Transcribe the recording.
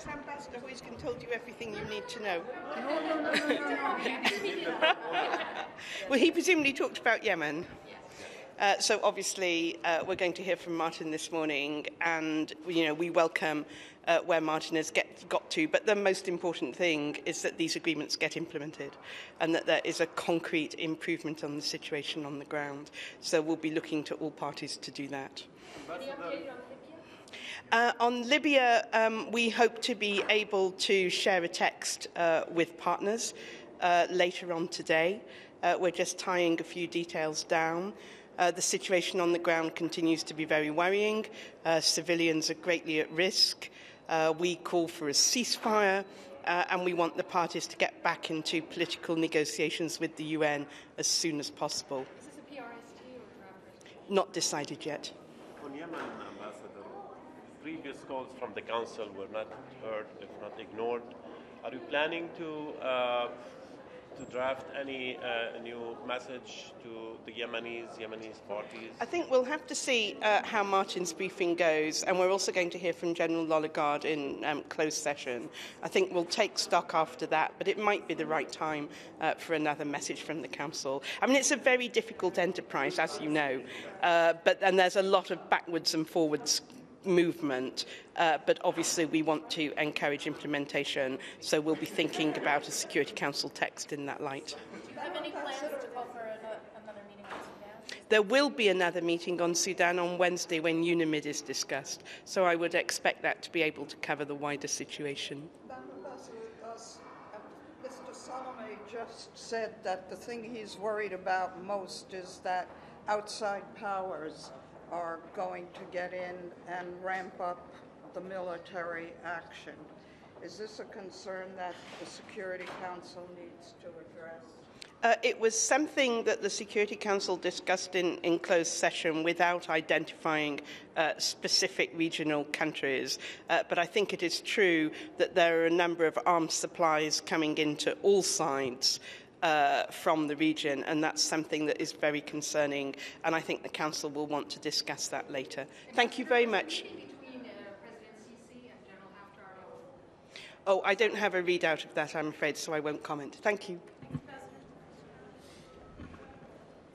US ambassador who can told you everything you need to know. No. Well, he presumably talked about Yemen. So obviously we're going to hear from Martin this morning, and we welcome where Martin has got to. But the most important thing is that these agreements get implemented and that there is a concrete improvement on the situation on the ground. So we'll be looking to all parties to do that. On Libya, we hope to be able to share a text with partners later on today. We're just tying a few details down. The situation on the ground continues to be very worrying. Civilians are greatly at risk. We call for a ceasefire, and we want the parties to get back into political negotiations with the UN as soon as possible. Is this a PRST or draft? Not decided yet. On Yemen, Ambassador, previous calls from the Council were not heard, if not ignored. Are you planning to draft any new message to the Yemenis parties? I think we'll have to see how Martin's briefing goes, and we're also going to hear from General Lollegard in closed session. I think we'll take stock after that, but it might be the right time for another message from the Council. I mean, it's a very difficult enterprise, as you know, and there's a lot of backwards and forwards movement, but obviously we want to encourage implementation, so we'll be thinking about a Security Council text in that light. Do you have any plans to call for another meeting on Sudan? There will be another meeting on Sudan on Wednesday when UNAMID is discussed, so I would expect that to be able to cover the wider situation. Mr. Salome just said that the thing he's worried about most is that outside powers are going to get in and ramp up the military action. Is this a concern that the Security Council needs to address? It was something that the Security Council discussed in closed session without identifying specific regional countries. But I think it is true that there are a number of arms supplies coming into all sides from the region, and that's something that is very concerning, and I think the Council will want to discuss that later. Thank you very much. Between President Sisi and General Haftar? Oh, I don't have a readout of that, I'm afraid, so I won't comment. Thank you.